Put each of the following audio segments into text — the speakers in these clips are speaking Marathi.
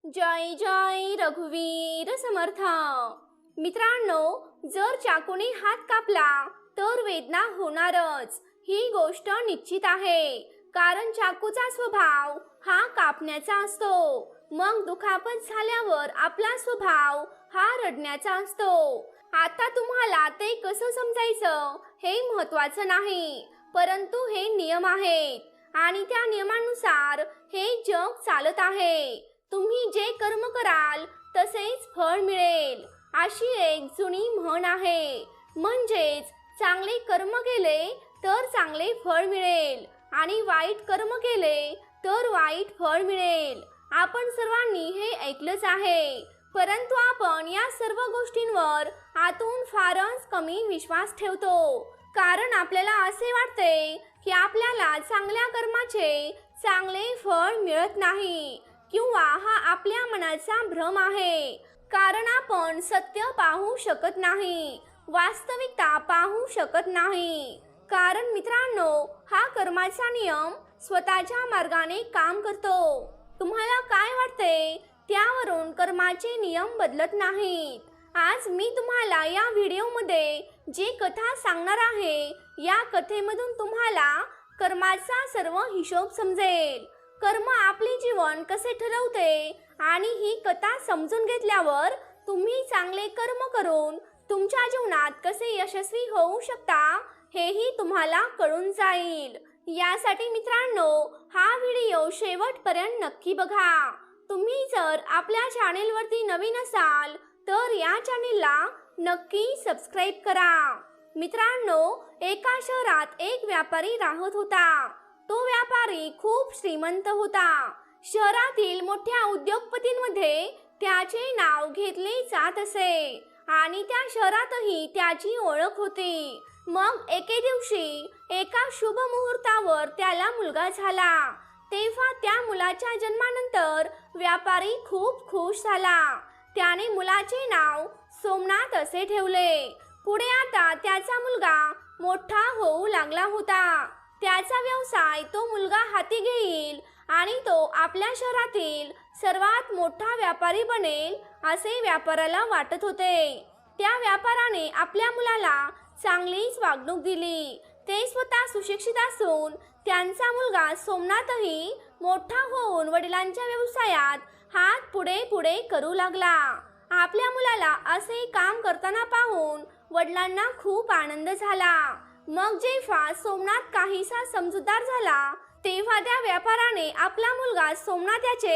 जय जय रघुवीर समर्थ। मित्रांनो, जर चाकूने हात कापला तर वेदना होणारच, ही गोष्ट निश्चित आहे। कारण चाकूचा स्वभाव हा कापण्याचा असतो। मग दुखापत झाल्यावर आपला स्वभाव हा रडण्याचा असतो। आता तुम्हाला ते कसं समजायचं हे महत्त्वाचं नाही, परंतु हे नियम आहेत आणि त्या नियमानुसार हे जग चालत आहे। तुम्ही जे कर्म कराल तसेच फळ मिळेल, अशी एक जुनी म्हण आहे। म्हणजेच चांगले कर्म केले तर चांगले फळ मिळेल आणि वाईट कर्म केले तर वाईट फळ मिळेल। आपण सर्वांनी हे ऐकलंच आहे, परंतु आपण या सर्व गोष्टींवर आतून फारच कमी विश्वास ठेवतो। कारण आपल्याला असे वाटते की आपल्याला चांगल्या कर्माचे चांगले फळ मिळत नाही, किंवा हा आपल्या मनाचा भ्रम आहे। कारण आपण सत्य पाहू शकत नाही, वास्तविकता पाहू शकत नाही। कारण मित्रांनो, हा कर्माचा नियम स्वतःच्या मार्गाने काम करतो। तुम्हाला काय वाटते, त्यावरून कर्माचे नियम बदलत नाहीत। आज मी तुम्हाला या व्हिडिओमध्ये जी कथा सांगणार आहे, या कथेमधून तुम्हाला कर्माचा सर्व हिशोब समजेल। कर्म आपले जीवन कसे ठरवते आणि ही कथा समजून घेतल्यावर तुम्ही चांगले कर्म करून तुमच्या जीवनात कसे यशस्वी होऊ शकता हेही तुम्हाला कळून जाईल। यासाठी मित्रांनो, हा व्हिडिओ शेवटपर्यंत नक्की बघा। तुम्ही जर आपल्या चॅनेलवरती नवीन असाल तर या चॅनेलला नक्की सबस्क्राईब करा। मित्रांनो, एका शहरात एक व्यापारी राहत होता। तो व्यापारी खूप श्रीमंत होता। शहरातील मोठ्या उद्योगपतींमध्ये त्याचे नाव घेतले जात असे आणि त्या शहरातही त्याची ओळख होती। मग एके दिवशी एका शुभ मुहूर्तावर त्याला मुलगा झाला। तेव्हा त्या मुलाच्या जन्मानंतर व्यापारी खूप खुश झाला। त्याने मुलाचे नाव सोमनाथ असे ठेवले। पुढे आता त्याचा मुलगा मोठा होऊ लागला होता। त्याचा व्यवसाय तो मुलगा हाती घेईल आणि तो आपल्या शहरातील सर्वात मोठा व्यापारी बनेल असे व्यापाऱ्याला वाटत होते। त्या व्यापाराने आपल्या मुलाला चांगलीच वागणूक दिली। ते स्वतः सुशिक्षित असून त्यांचा मुलगा सोमनाथही मोठा होऊन वडिलांच्या व्यवसायात हात पुढे पुढे करू लागला। आपल्या मुलाला असे काम करताना पाहून वडिलांना खूप आनंद झाला। मग जेव्हा सोमनाथ काहीसा समजूतदार झाला, तेव्हा त्या व्यापाराने आपला मुलगा सोमनाथ याचे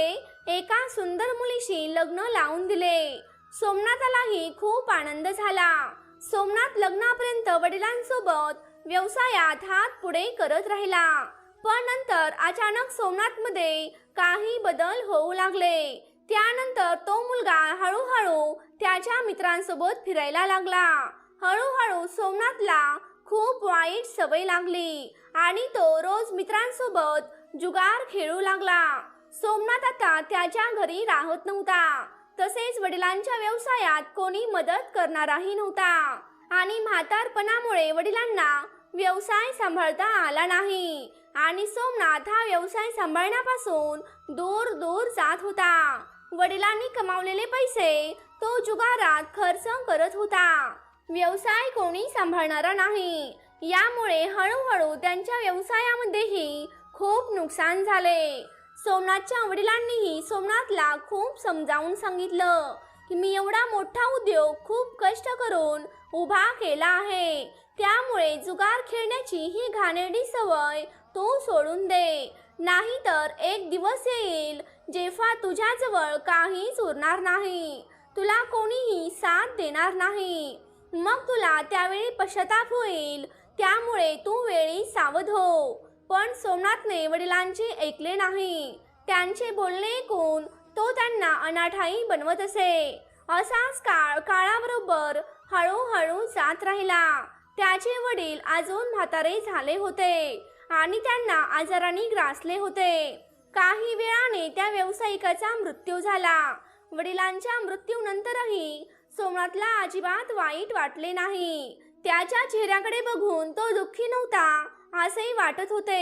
एका सुंदर मुलीशी लग्न लावून दिले। सोमनाथालाही खूप आनंद झाला। सोमनाथ लग्नापर्यंत वडिलांसोबत व्यवसायात हात पुढे करत राहिला। पण नंतर अचानक सोमनाथमध्ये काही बदल होऊ लागले। त्यानंतर तो मुलगा हळूहळू त्याच्या मित्रांसोबत फिरायला लागला। हळूहळू सोमनाथला खूप वाईट सवय लागली आणि तो रोज मित्रांसोबत जुगार खेळू लागला। सोमनाथ आता त्याच्या घरी राहत नव्हता, तसेच वडिलांच्या व्यवसायात कोणी मदत करणाराही नव्हता आणि म्हातारपणामुळे वडिलांना व्यवसाय सांभाळता आला नाही आणि सोमनाथ हा व्यवसाय सांभाळण्यापासून दूर दूर जात होता। वडिलांनी कमावलेले पैसे तो जुगारात खर्च करत होता। व्यवसाय कोणी सांभाळणारा नाही, यामुळे हळूहळू त्यांच्या व्यवसायामध्येही खूप नुकसान झाले। सोमनाथच्या वडिलांनीही सोमनाथला खूप समजावून सांगितलं की मी एवढा मोठा उद्योग खूप कष्ट करून उभा केला आहे, त्यामुळे जुगार खेळण्याची ही घाणेरडी सवय तू सोडून दे, नाहीतर एक दिवस येईल जेव्हा तुझ्याजवळ काहीच उरणार नाही, तुला कोणीही साथ देणार नाही। मग तुला त्यावेळी पश्चाताप होईल, त्यामुळे तू वेळी सावध हो। पण सोमनाथने वडिलांचे ऐकले नाही। त्यांचे बोलणे ऐकून तो त्यांना अनाठाई बनवत असे। असाच काळ काळाबरोबर हळूहळू जात राहिला। त्याचे वडील अजून म्हातारे झाले होते आणि त्यांना आजाराने ग्रासले होते। काही वेळाने त्या व्यावसायिकाचा मृत्यू झाला। वडिलांच्या मृत्यूनंतरही सोमनाथला अजिबात वाईट वाटले नाही। त्याच्या चेहऱ्याकडे बघून तो दुःखी नव्हता असेही वाटत होते।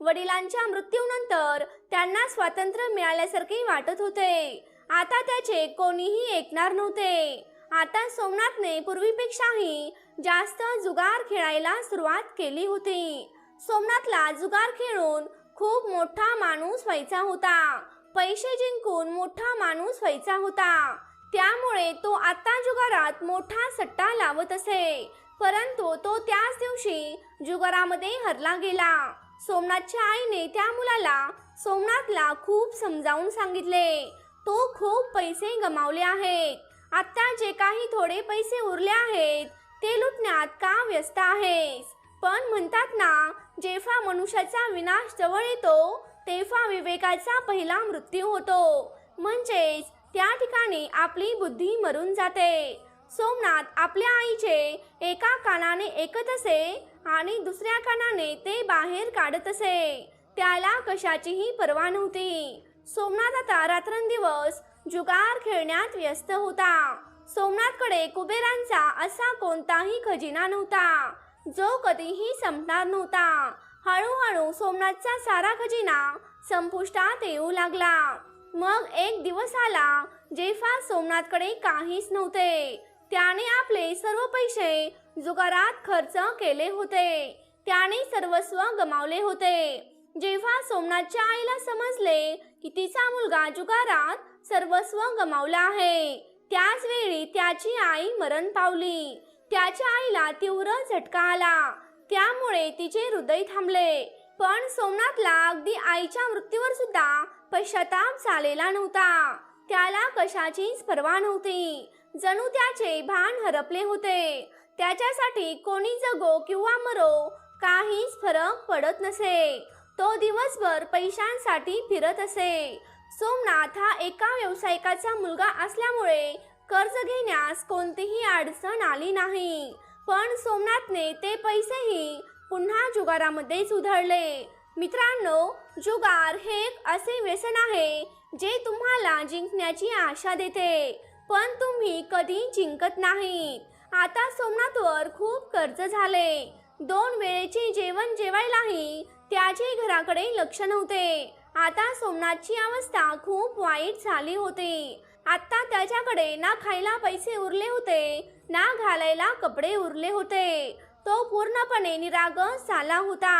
वडिलांच्या मृत्यूनंतर त्यांना स्वातंत्र्य मिळाल्यासारखे वाटत होते आता त्याचे कोणीही ऐकणार नव्हते. आता सोमनाथने पूर्वीपेक्षाही जास्त जुगार खेळायला सुरुवात केली होती. सोमनाथला जुगार खेळून खूप मोठा माणूस व्हायचा होता. पैसे जिंकून मोठा माणूस व्हायचा होता. त्यामुळे तो आता जुगारात मोठा सट्टा लावत असे. परंतु तो त्याच दिवशी जुगारामध्ये हरला गेला. सोमनाथच्या आईने त्या मुलाला सोमनाथला खूप समजावून सांगितले. तो खूप पैसे गमावले आहेत. आता जे काही थोडे पैसे उरले आहेत ते लुटण्यात का व्यस्त आहेस? पण म्हणतात ना, जेव्हा मनुष्याचा विनाश जवळ येतो तेव्हा विवेकाचा पहिला मृत्यू होतो. म्हणजेच त्या ठिकाणी आपली बुद्धी मरून जाते. सोमनाथ आपल्या आईचे एका कानाने ऐकत असे आणि दुसऱ्या कानाने ते बाहेर काढत असे. त्याला कशाचीही पर्वा नव्हती. सोमनाथ आता रात्रंदिवस जुगार खेळण्यात व्यस्त होता. सोमनाथकडे कुबेरांचा असा कोणताही खजिना नव्हता जो कधीही संपणार नव्हता. हळूहळू सोमनाथचा सारा खजिना संपुष्टात येऊ लागला. मग एक दिवस आला जेव्हा सोमनाथकडे काहीच नव्हते. त्याने आपले सर्व पैसे जुगारात खर्च केले होते. त्याने सर्वस्व गमावले होते. जेव्हा सोमनाथच्या आईला समजले की तिचा मुलगा जुगारात सर्वस्व गमावला आहे, त्याच वेळी त्याची आई मरण पावली. त्याच्या आईला तीव्र झटका आला. त्यामुळे तिचे हृदय थांबले. पण सोमनाथला अगदी आईच्या मृत्यूवर सुद्धा पश्चाताप झालेला नव्हता. त्याला कशाचीच पर्वा नव्हती. जणू त्याचे भान हरपले होते. त्याच्यासाठी कोणी जगो किंवा मरो काहीच फरक पडत नसे. तो दिवसभर पैशांसाठी फिरत असे. सोमनाथ हा एका व्यावसायिकाचा मुलगा असल्यामुळे कर्ज घेण्यास कोणतीही अडचण आली नाही. पण सोमनाथने ते पैसेही पुन्हा जुगारामध्येच उधळले. मित्रांनो, जुगार हे एक असे व्यसन आहे जे तुम्हाला जिंकण्याची आशा देते, पण तुम्ही कधी जिंकत नाही. आता सोमनाथवर खूप कर्ज झाले. 2 वेळेचे जेवण जेवायलाही त्याचे घराकडे लक्ष नव्हते. आता सोमनाथची अवस्था खूप वाईट झाली होती. आता त्याच्याकडे ना खायला पैसे उरले होते, ना घालायला कपडे उरले होते. तो पूर्णपणे निरागस झाला होता.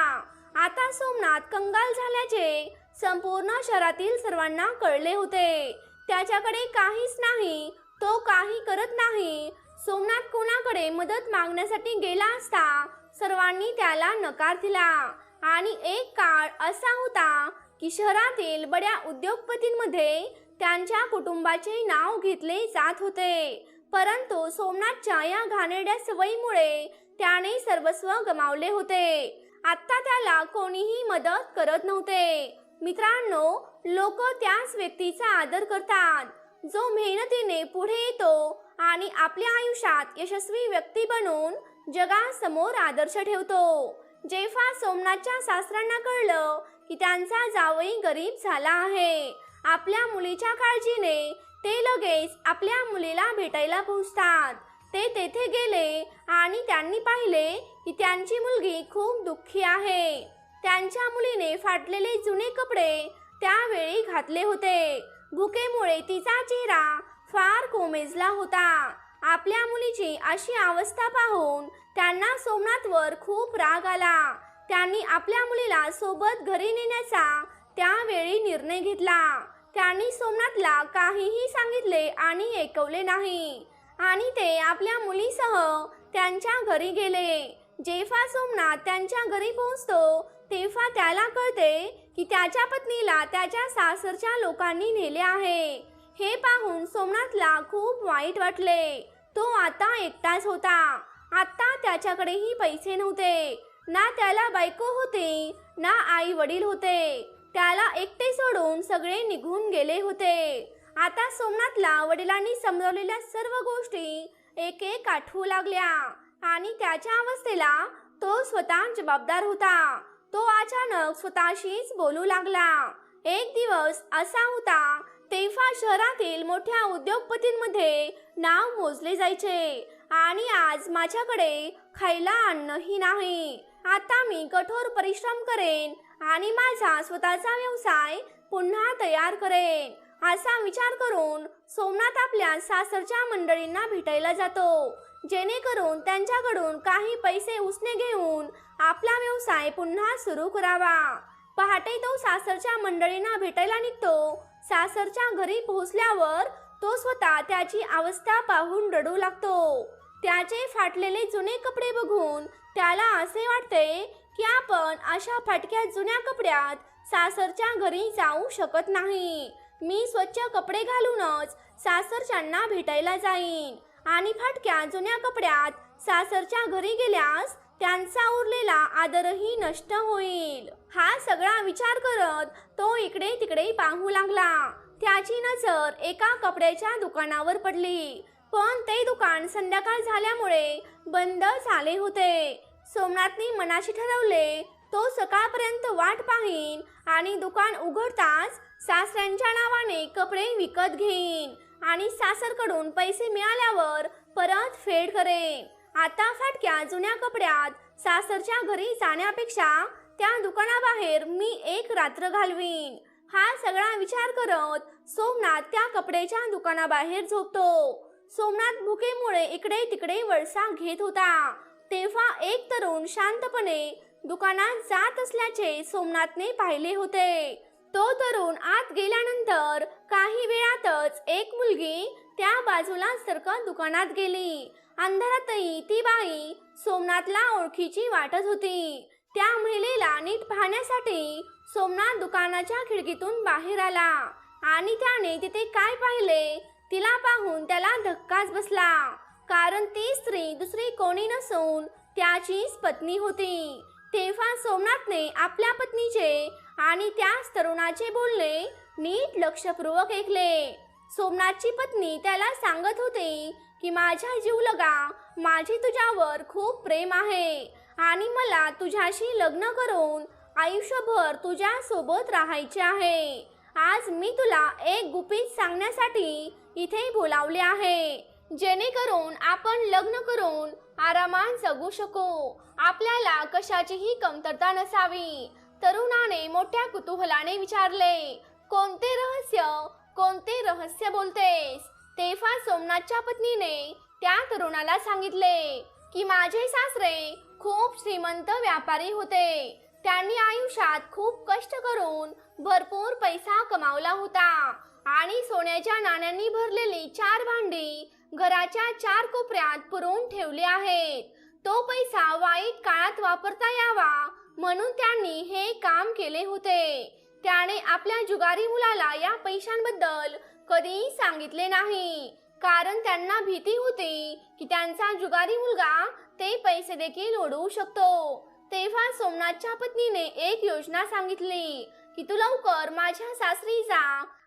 आता सोमनाथ कंगाल झाल्याचे संपूर्ण शहरातील सर्वांना कळले होते. त्याच्याकडे काहीच नाही. तो काही करत नाही. सोमनाथ कोणाकडे मदत मागण्यासाठी गेला असता सर्वांनी त्याला नकार दिला. आणि एक काळ असा होता की शहरातील बड्या उद्योगपतींमध्ये त्यांच्या कुटुंबाचे नाव घेतले जात होते. परंतु सोमनाथच्या या घाणेरड्या सवयीमुळे त्याने सर्वस्व गमावले होते. आता त्याला कोणीही मदत करत नव्हते. मित्रांनो, लोक त्याच व्यक्तीचा आदर करतात जो मेहनतीने पुढे येतो आणि आपल्या आयुष्यात यशस्वी व्यक्ती बनून जगासमोर आदर्श ठेवतो. जेव्हा सोमनाथच्या सासऱ्यांना कळलं की त्यांचा जावई गरीब झाला आहे, आपल्या मुलीच्या काळजीने ते लगेच आपल्या मुलीला भेटायला पोहोचतात. ते तेथे गेले आणि त्यांनी पाहिले की त्यांची मुलगी खूप दुःखी आहे. त्यांच्या मुलीने फाटलेले जुने कपडे त्यावेळी घातले होते. भुकेमुळे तिचा चेहरा फार कोमेजला होता. आपल्या मुलीची अशी अवस्था पाहून त्यांना सोमनाथवर खूप राग आला. त्यांनी आपल्या मुलीला सोबत घरी नेण्याचा त्यावेळी निर्णय घेतला. त्यांनी सोमनाथला काहीही सांगितले आणि ऐकवले नाही आणि ते आपल्या मुलीसह त्यांच्या घरी गेले. जेव्हा सोमनाथ त्यांच्या घरी पोहोचतो तेव्हा त्याला कळते की त्याच्या पत्नीला त्याच्या सासरच्या लोकांनी नेले आहे. हे पाहून सोमनाथला खूप वाईट वाटले. तो आता एकटाच होता. आता त्याच्याकडेही पैसे नव्हते. ना त्याला बायको होती, ना आई वडील होते. त्याला एकटे सोडून सगळे निघून गेले होते. आता सोमनाथला वडिलांनी समजावलेल्या सर्व गोष्टी एक एक आठवू लागल्या आणि त्याच्या अवस्थेला तो स्वतः जबाबदार होता. तो अचानक स्वतःशीच बोलू लागला. एक दिवस असा होता तेव्हा शहरातील मोठ्या उद्योगपतींमध्ये नाव मोजले जायचे आणि आज माझ्याकडे खायला अन्नही नाही. आता मी कठोर परिश्रम करेन आणि माझा स्वतःचा व्यवसाय पुन्हा तयार करेन असा विचार करून सोमनाथ आपल्या सासरच्या मंडळींना भेटायला जातो, जेणेकरून त्यांच्याकडून काही पैसे उसने घेऊन आपला व्यवसाय पुन्हा सुरू करावा. पहाटे तो सासरच्या मंडळींना भेटायला निघतो. सासरच्या घरी पोहोचल्यावर तो स्वतः त्याची अवस्था पाहून रडू लागतो. त्याचे फाटलेले जुने कपडे बघून त्याला असे वाटते की आपण अशा फाटक्या जुन्या कपड्यात सासरच्या घरी जाऊ शकत नाही. मी स्वच्छ कपडे घालूनच सासरच्यांना भेटायला जाईन आणि फाटक्या जुन्या कपड्यात सासरच्या घरी गेल्यास त्यांचा उरलेला आदरही नष्ट होईल. हा सगळा विचार करत तो इकडे तिकडे पाहू लागला. त्याची नजर एका कपड्याच्या दुकानावर पडली, पण ते दुकान संध्याकाळ झाल्यामुळे बंद झाले होते. सोमनाथने मनाशी ठरवले, तो सकाळपर्यंत वाट पाहीन आणि दुकान उघडताच सासऱ्यांच्या नावाने कपडे विकत घेईन आणि सासरकडून पैसे मिळाल्यावर परत फेड करेन. आता फाटक्या जुन्या कपड्यात सासरच्या घरी जाण्यापेक्षा त्या दुकानाबाहेर मी एक रात्र घालवीन. हा सगळा विचार करत सोमनाथ त्या कपड्याच्या दुकानाबाहेर झोपतो. सोमनाथ भुकेमुळे इकडे तिकडे वळसा घेत होता. तेव्हा एक तरुण शांतपणे दुकानात जात असल्याचे सोमनाथने पाहिले होते. तो तरुण आत गेल्यानंतर काही वेळातच एक मुलगी त्या बाजूला सरकत दुकानात गेली. अंधारातही ती बाई सोमनाथला ओळखीची वाटत होती. त्या महिलेला नीट पाहण्यासाठी सोमनाथ दुकानाच्या खिडकीतून बाहेर आला आणि त्याने तिथे काय पाहिले तिला पाहून त्याला धक्काच बसला, कारण ती स्त्री दुसरी कोणी नसून त्याचीच पत्नी होती. तेव्हा सोमनाथने आपल्या पत्नीचे आणि त्याच तरुणाचे बोलणे नीट लक्षपूर्वक ऐकले. सोमनाथची पत्नी त्याला सांगत होती की माझ्या जीवलगा, माझे तुझ्यावर खूप प्रेम आहे आणि मला तुझ्याशी लग्न करून आयुष्यभर तुझ्या सोबत राहायचे आहे. आज मी तुला एक गुपित सांगण्यासाठी इथे बोलावले आहे, जेणेकरून आपण लग्न करून आरामात जगू शकू. आपल्याला कशाचीही कमतरता नसावी. तरुणाने मोठ्या कुतूहलाने विचारले, कोणते रहस्य बोलतेस? तेव्हा सोमनाथच्या पत्नीने त्या तरुणाला सांगितले की माझे सासरे खूप श्रीमंत व्यापारी होते. त्यांनी आयुष्यात खूप कष्ट करून भरपूर पैसा कमावला होता आणि सोन्याच्या नाण्यांनी भरलेली 4 भांडी घराच्या 4 कोपऱ्यात पुरवून ठेवले आहेत. तो पैसा वाईट काळात वापरता यावा म्हणून त्यांनी हे काम केले होते. त्याने आपल्या जुगारी मुलाला या पैशांबद्दल कधीही सांगितले नाही, कारण त्यांना भीती होती की त्यांचा जुगारी मुलगा ते पैसे देखील उडवू शकतो. तेव्हा सोमनाथच्या पत्नीने एक योजना सांगितली की तू लवकर माझ्या सासरी जा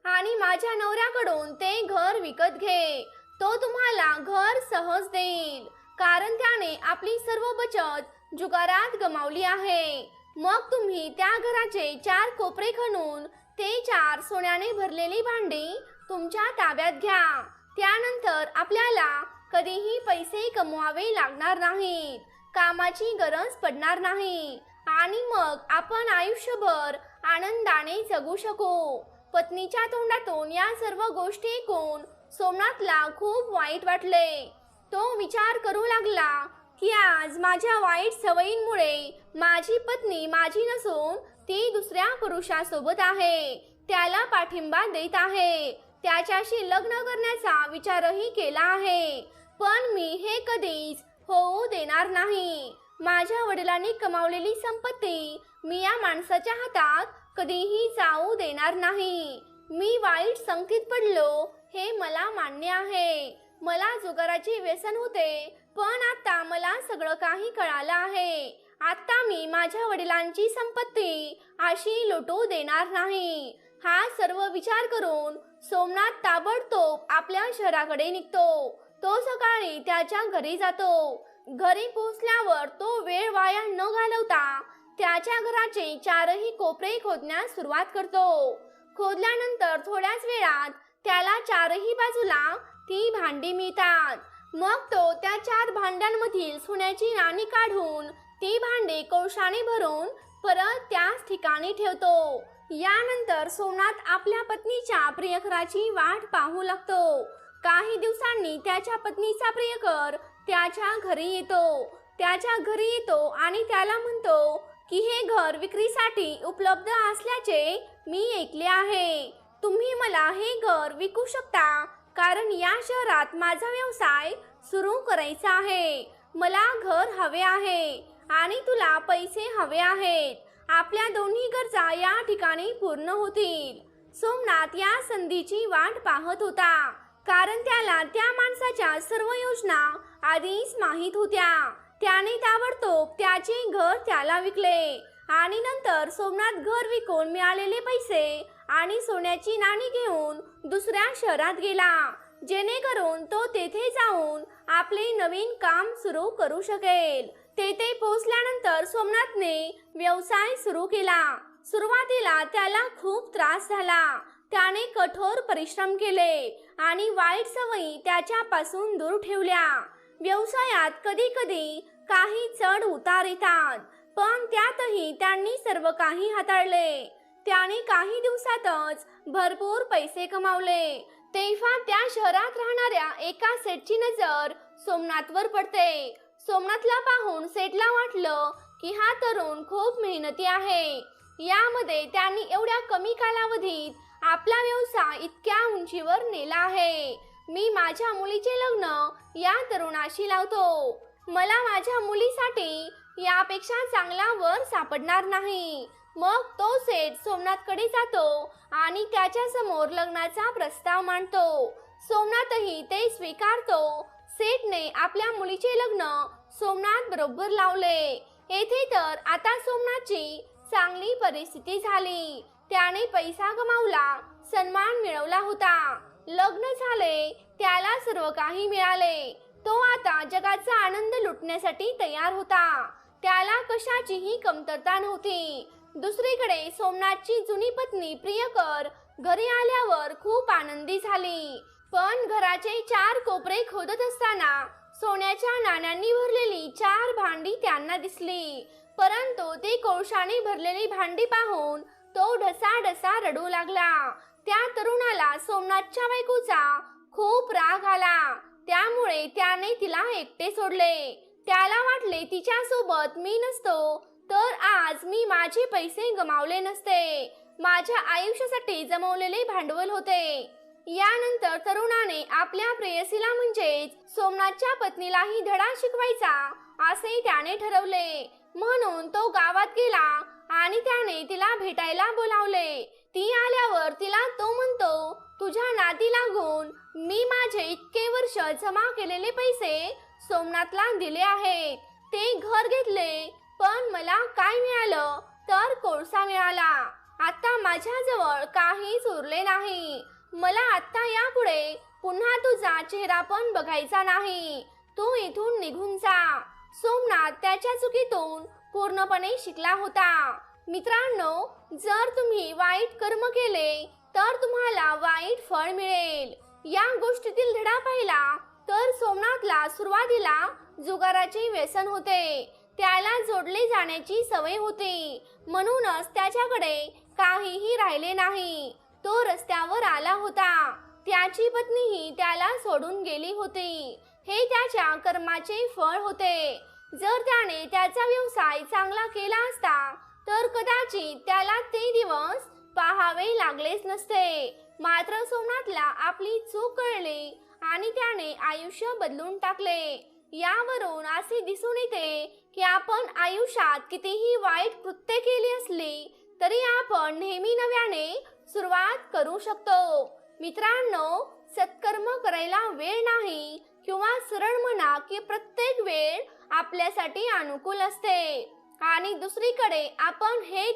आणि माझ्या नवऱ्याकडून ते घर विकत घे. तो तुम्हाला घर सहज देईल, कारण त्याने आपली सर्व बचत जुगारात गमावली आहे. मग तुम्ही त्या घराचे 4 कोपरे खणून ते 4 सोन्याने भरलेली भांडी तुमच्या ताब्यात घ्या. त्यानंतर आपल्याला कधीही पैसे कमवावे लागणार नाहीत, कामाची गरज पडणार नाही आणि मग आपण आयुष्यभर आनंदाने जगू शकू. पत्नीच्या तोंडातून या सर्व गोष्टी ऐकून सोमनाथला खूप वाईट वाटले. तो विचार करू लागला की आज माझ्या वाईट सवयींमुळे माझी पत्नी माझी नसून ती दुसऱ्या पुरुषासोबत आहे, त्याला पाठिंबा देत आहे, त्याच्याशी लग्न करण्याचा विचारही केला आहे. पण मी हे कधीच होऊ देणार नाही. माझ्या वडिलांनी कमावलेली संपत्ती मी या माणसाच्या हातात कधीही जाऊ देणार नाही. मी वाईट संगतीत पडलो हे मला मान्य आहे. मला जुगाराचे व्यसन होते, पण आता मला सगळं काही कळालं आहे. आता मी माझ्या वडिलांची संपत्ती अशी लुटू देणार नाही. हा सर्व विचार करून सोमनाथ ताबडतोब आपल्या शहराकडे निघतो. तो सकाळी त्याच्या घरी जातो. घरी पोहोचल्यावर तो वेळ वाया न घालवता त्याच्या घराचे 4ही कोपरे खोदण्यास सुरुवात करतो. खोदल्यानंतर थोड्याच वेळात त्याला 4ही बाजूला ती भांडी मिळतात. मग तो त्या 4 भांड्यांमधील सोन्याची नाणी काढून ती भांडी कोळशाने भरून परत त्याच ठिकाणी ठेवतो. यानंतर सोमनाथ आपल्या पत्नीच्या प्रियकराची वाट पाहू लागतो. काही दिवसांनी त्याच्या पत्नीचा प्रियकर त्याच्या घरी येतो आणि त्याला म्हणतो की हे घर विक्रीसाठी उपलब्ध असल्याचे मी ऐकले आहे. तुम्ही मला हे घर विकू शकता, कारण या शहरात माझा व्यवसाय सुरू करायचा आहे. मला घर हवे आहे आणि तुला पैसे हवे आहेत. आपल्या दोन्ही गरजा या ठिकाणी पूर्ण होतील. सोमनाथ या संधीची वाट पाहत होता, कारण त्याला त्या माणसाच्या सर्व योजना आधीच माहीत होत्या. त्याने ताबडतोब त्याचे घर त्याला विकले आणि नंतर सोमनाथ घर विकून मिळालेले पैसे आणि सोन्याची नाणी घेऊन दुसऱ्या शहरात गेला, जेणेकरून तो तेथे जाऊन आपले नवीन काम सुरू करू शकेल. तेथे पोहोचल्यानंतर सोमनाथने व्यवसाय सुरू केला. सुरुवातीला त्याला खूप त्रास झाला. त्याने कठोर परिश्रम केले आणि वाईट सवयी त्याच्यापासून दूर ठेवल्या. व्यवसायात कधी कधी काही चढ उतार येतात, पण त्यातही त्यांनी सर्व काही हाताळले. त्याने काही दिवसातच भरपूर पैसे कमावले. तेव्हा त्या शहरात राहणाऱ्या एका सेठची नजर सोमनाथवर पडते. सोमनाथला पाहून सेठला वाटलं की हा तरुण खूप मेहनती आहे. यामध्ये त्यांनी एवढ्या कमी कालावधीत आपला व्यवसाय इतक्या उंचीवर नेला आहे. मी माझ्या मुलीचे लग्न या तरुणाशी लावतो. मला माझ्या मुलीसाठी यापेक्षा चांगला वर सापडणार नाही. मग तो सेठ सोमनाथकडे जातो आणि त्याच्या समोर लग्नाचा प्रस्ताव मांडतो. सोमनाथही ते स्वीकारतो. सेठने आपल्या मुलीचे लग्न सोमनाथ बरोबर लावले. येथे तर आता सोमनाथची चांगली परिस्थिती झाली. त्याने पैसा कमावला, सन्मान मिळवला होता, लग्न झाले, त्याला सर्व काही मिळाले. तो आता जगाचा आनंद लुटण्यासाठी तयार होता. त्याला कशाचीही कमतरता नव्हती. दुसरीकडे सोमनाथची जुनी पत्नी प्रियकर घरी आल्यावर खूप आनंदी झाली. पण घराचे 4 कोपरे खोदत असताना सोन्याच्या नाण्यांनी भरलेली 4 भांडी त्यांना दिसली. परंतु ती कोळशाने भरलेली भांडी पाहून तो ढसाढसा रडू लागला. त्या तरुणाला सोमनाथच्या बायकोचा खूप राग आला. त्यामुळे त्याने तिला एकटे सोडले. त्याला वाटले तिच्या सोबत मी नसतो तर आज मी माझे पैसे गमावले नसते. माझ्या आयुष्यासाठी जमवलेले भांडवल होते. यानंतर तरुणाने आपल्या प्रेयसीला म्हणजेच सोमनाथच्या पत्नीलाही धडा शिकवायचा असे त्याने ठरवले. म्हणून तो गावात गेला आणि त्याने तिला भेटायला बोलावले. ती आल्यावर तिला तो म्हणतो, तुझ्या नादी लागून मी माझे इतके वर्ष जमा केलेले पैसे सोमनाथला दिले आहेत. ते घर घेतले, पण मला काय मिळालं तर कोळसा मिळाला. आता माझ्याजवळ काहीच उरले नाही. मला आता यापुढे पुन्हा तुझा चेहरा पण बघायचा नाही. तू इथून निघून जा. सोमनाथ त्याच्या चुकीतून पूर्णपणे शिकला होता. मित्रांनो, जर तुम्ही वाईट कर्म केले तर तुम्हाला वाईट फळ मिळेल. या गोष्टीतील धडा पाहिला तर सोमनाथला सुरुवातीला जुगाराचे व्यसन होते. त्याला जोडले जाण्याची सवय होती. म्हणूनच त्याच्याकडे काहीही राहिले नाही. तो रस्त्यावर आला होता. त्याची पत्नीही त्याला सोडून गेली होती. हे त्याच्या कर्माचे फळ होते. जर त्याने त्याचा व्यवसाय चांगला केला असता तर कदाचित त्याला ते दिवस पाहावे लागलेच नसते. मात्र सोमनाथला आपली चूक कळली आणि त्याने आयुष्य बदलून टाकले. यावरून असे दिसून येते की आपण आयुष्यात कितीही वाईट कृत्य केली असली तरी आपण नेहमी नव्याने सुरुवात करू शकतो. मित्रांनो, सत्कर्म करायला वेळ नाही किंवा सरळ म्हणा की प्रत्येक वेळ आपल्यासाठी अनुकूल असते. आणि दुसरीकडे आपण हे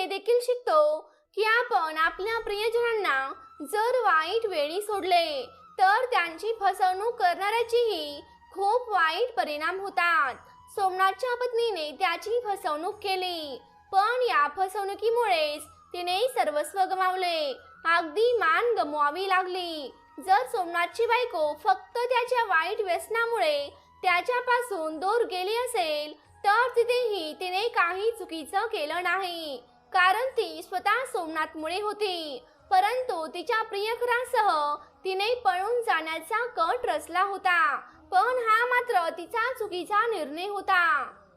देखील शिकतो की आपण आपल्या प्रियजनांना जर वाईट वेळी सोडले तर त्यांची फसवणूक करणाऱ्याचीही खूप वाईट परिणाम होतात. सोमनाथच्या पत्नीने त्याची फसवणूक केली, पण या फसवणुकीमुळेच तिने सर्वस्व गमावले. अगदी मान गमवावी लागली. जर सोमनाथची बायको फक्त त्याच्या वाईट व्यसनामुळे त्याच्यापासून दूर गेली असेल तर तिथेही तिने काही चुकीचं केलं नाही, कारण ती स्वतः सोमनाथमुळे होती. परंतु तिच्या प्रियकरासह तिने पळून जाण्याचा कट रचला होता. पण हा मात्र तिचा चुकीचा निर्णय होता.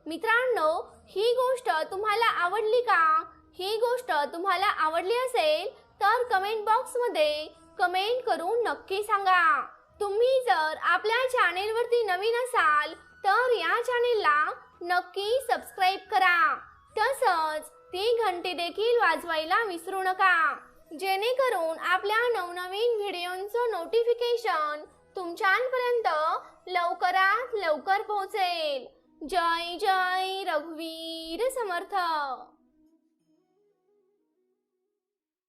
मित्रांनो, ही गोष्ट तुम्हाला आवडली का? ही गोष्ट तुम्हाला आवडली असेल तर कमेंट बॉक्समध्ये कमेंट करून नक्की सांगा. तुम्ही जर आपल्या चॅनेलवरती नवीन असाल तर या चॅनेलला नक्की सबस्क्राईब करा. तसंच ती घंटी देखील वाजवायला विसरू नका, जेणेकरून आपल्या नवनवीन व्हिडिओंचं नोटिफिकेशन तुमच्यापर्यंत लवकरात लवकर पोहोचेल. जय जय रघुवीर समर्थ.